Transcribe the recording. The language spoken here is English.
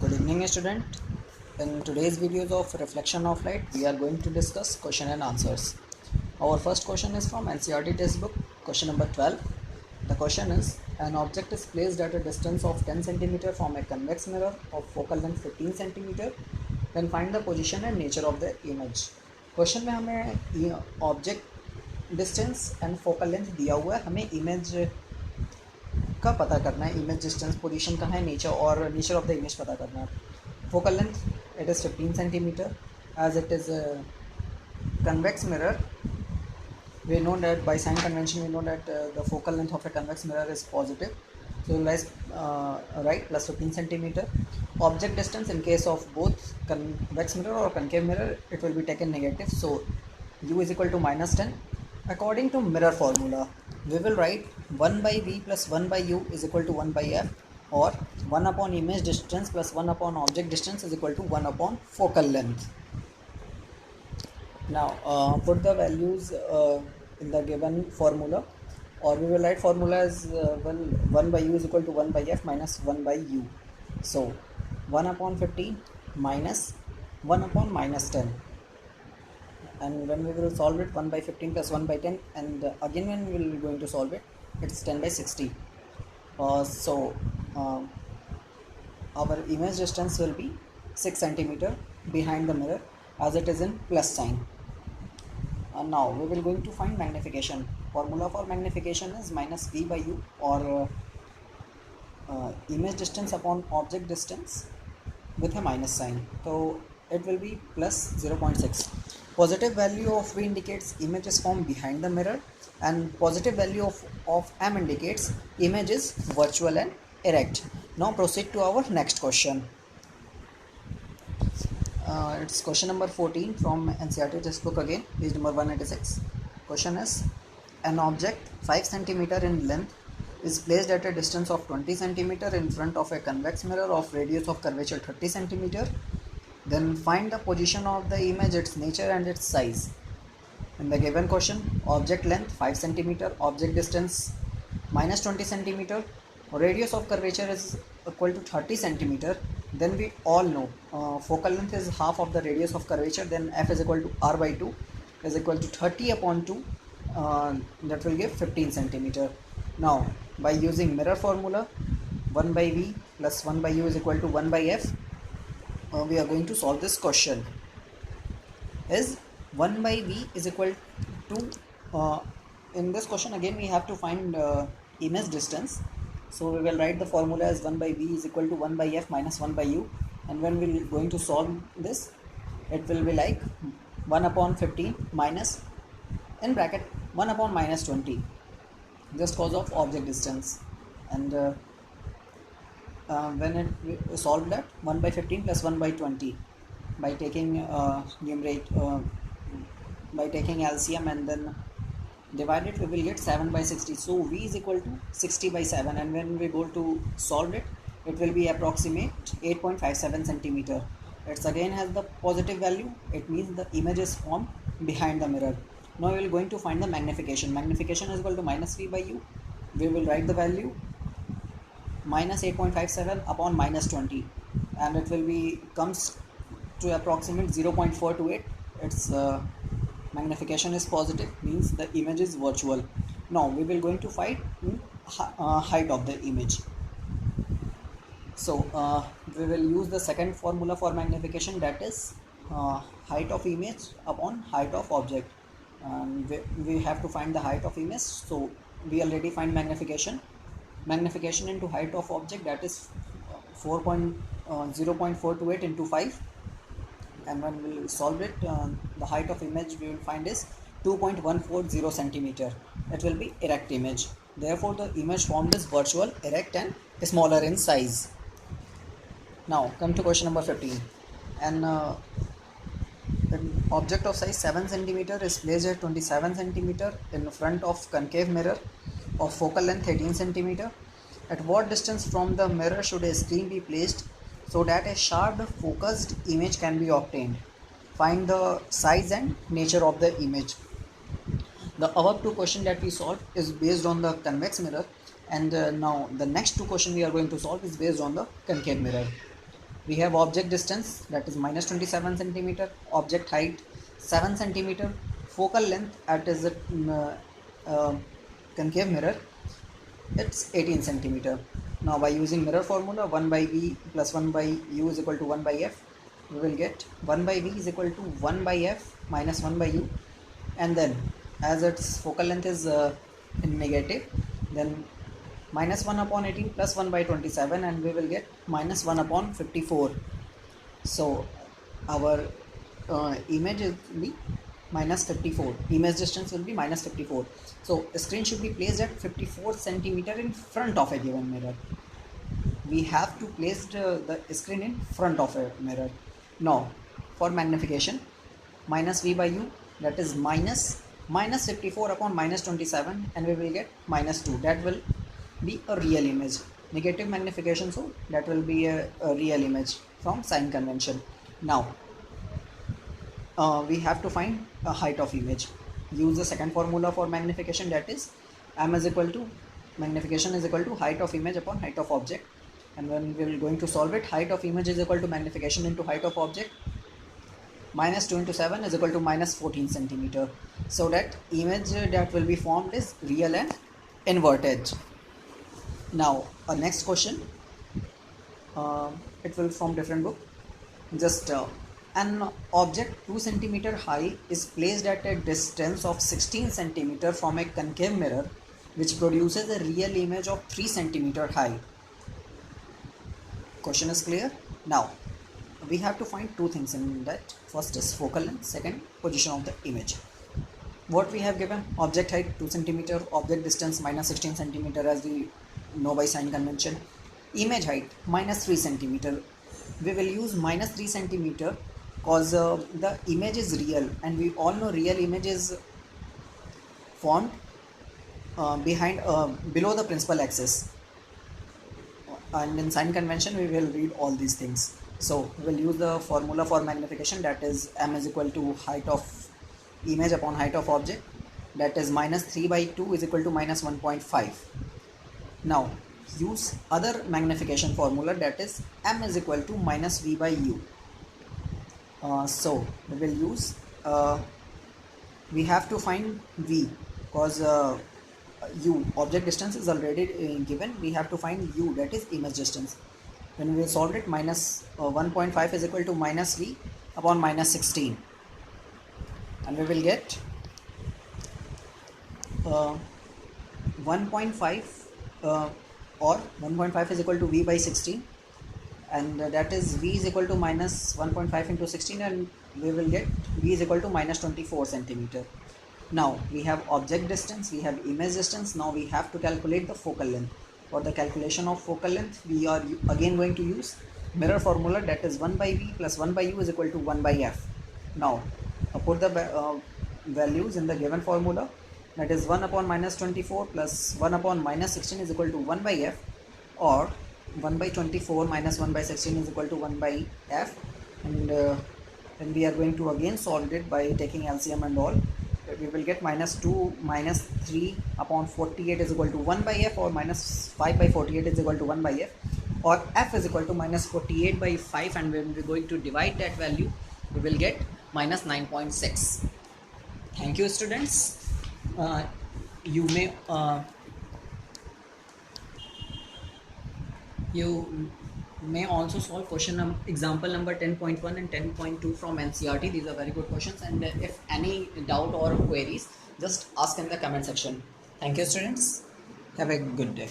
Good evening, student. In today's videos of reflection of light, we are going to discuss question and answers. Our first question is from NCERT textbook, question number 12. The question is, an object is placed at a distance of 10 cm from a convex mirror of focal length 15 cm. Then find the position and nature of the image. Question में हमें object distance and focal length दिया हुआ है, हमें image का पता करना है, इमेज डिस्टेंस पोजीशन कहाँ है, नेचर और नेचर ऑफ द इमेज पता करना है. Focal length it is 15 centimetre as it is convex mirror. We know that by sign convention we know that the focal length of a convex mirror is positive, so let's write plus 15 centimeter. Object distance in case of both convex mirror or concave mirror, it will be taken negative, so u is equal to minus 10. According to mirror formula, we will write 1 by v plus 1 by u is equal to 1 by f, or 1 upon image distance plus 1 upon object distance is equal to 1 upon focal length. Now put the values in the given formula, or we will write formula as 1 by u is equal to 1 by f minus 1 by u. So 1 upon 15 minus 1 upon minus 10, and when we will solve it, 1 by 15 plus 1 by 10, and again when we will be going to solve it, it's 10 by 60. So our image distance will be 6 centimeter behind the mirror as it is in plus sign. Now we will going to find magnification. Formula for magnification is minus v by u, or image distance upon object distance with a minus sign. So it will be plus 0.6. Positive value of v indicates image is formed behind the mirror, and positive value of m indicates image is virtual and erect. Now proceed to our next question. It's question number 14 from NCERT textbook again, page number 186. Question is, an object 5 cm in length is placed at a distance of 20 cm in front of a convex mirror of radius of curvature 30 cm. Then find the position of the image, its nature and its size. In the given question, object length 5 cm, object distance minus 20 cm, radius of curvature is equal to 30 cm. Then we all know focal length is half of the radius of curvature, then f is equal to r by 2 is equal to 30 upon 2, that will give 15 cm. Now by using mirror formula, 1 by v plus 1 by u is equal to 1 by f, we are going to solve this question. Is 1 by v is equal to, in this question again we have to find image distance. So we will write the formula as 1 by v is equal to 1 by f minus 1 by u, and when we are going to solve this, it will be like 1 upon 15 minus, in bracket, 1 upon minus 20, just cause of object distance. And when we solve that, 1 by 15 plus 1 by 20, by taking by taking LCM and then divide it, we will get 7 by 60. So v is equal to 60 by 7, and when we go to solve it, it will be approximate 8.57 centimeter. It's again has the positive value, it means the image is formed behind the mirror. Now we will going to find the magnification. Magnification is equal to minus v by u. We will write the value minus 8.57 upon minus 20, and it will be comes to approximate 0.428. Its magnification is positive, means the image is virtual. Now we will going to find height of the image. So we will use the second formula for magnification, that is height of image upon height of object. We have to find the height of image, so we already find magnification into height of object, that is 0.428 into 5, and when we will solve it, the height of image we will find is 2.140 centimeter. It will be erect image. Therefore the image formed is virtual, erect and smaller in size. Now come to question number 15. An object of size 7 centimeter is placed at 27 centimeter in front of concave mirror of focal length 18 centimeter. At what distance from the mirror should a screen be placed so that a sharp focused image can be obtained? Find the size and nature of the image. The above two questions that we solved is based on the convex mirror, and now the next two questions we are going to solve is based on the concave mirror. We have object distance, that is minus 27 centimeter, object height 7 centimeter, focal length at is a concave mirror, it's 18 centimeter. Now by using mirror formula, 1 by v plus 1 by u is equal to 1 by f, we will get 1 by v is equal to 1 by f minus 1 by u, and then as its focal length is in negative, then minus 1 upon 18 plus 1 by 27, and we will get minus 1 upon 54. So our image will be minus 54, image distance will be minus 54. So a screen should be placed at 54 centimeter in front of a given mirror. We have to place the screen in front of a mirror. Now for magnification, minus v by u, that is minus 54 upon minus 27, and we will get minus 2. That will be a real image. Negative magnification, so that will be a real image from sign convention. Now we have to find a height of image. Use the second formula for magnification, that is m is equal to, magnification is equal to height of image upon height of object, and when we are going to solve it, height of image is equal to magnification into height of object, minus 2 into 7 is equal to minus 14 centimeter. So that image that will be formed is real and inverted. Now our next question, it will from different book. Just an object 2 centimeter high is placed at a distance of 16 centimeter from a concave mirror, which produces a real image of 3 centimeter high. Question is clear? Now we have to find two things in that. First is focal length, second position of the image. What we have given, object height 2 centimeter, object distance minus 16 centimeter as we know by sign convention, image height minus 3 centimeter. We will use minus 3 centimeter because the image is real, and we all know real image is formed below the principal axis, and in sign convention we will read all these things. So we will use the formula for magnification, that is m is equal to height of image upon height of object, that is minus 3 by 2 is equal to minus 1.5. Now use other magnification formula, that is m is equal to minus v by u. So we will use, we have to find v because u, object distance is already given, we have to find u, that is image distance. When we solve it, minus 1.5 is equal to minus v upon minus 16, and we will get 1.5 or 1.5 is equal to v by 16, and that is v is equal to minus 1.5 into 16, and we will get v is equal to minus 24 centimeter. Now we have object distance, we have image distance. Now we have to calculate the focal length. For the calculation of focal length, we are again going to use mirror formula, that is 1 by v plus 1 by u is equal to 1 by f. Now put the values in the given formula, that is 1 upon minus 24 plus 1 upon minus 16 is equal to 1 by f, or 1 by 24 minus 1 by 16 is equal to 1 by f, and then we are going to again solve it by taking LCM and all. We will get minus 2 minus 3 upon 48 is equal to 1 by f, or minus 5 by 48 is equal to 1 by f, or f is equal to minus 48 by 5, and when we are going to divide that value, we will get minus 9.6. Thank you, students. You may also solve question example number 10.1 and 10.2 from NCERT. These are very good questions, and if any doubt or queries, just ask in the comment section. Thank you, students. Have a good day.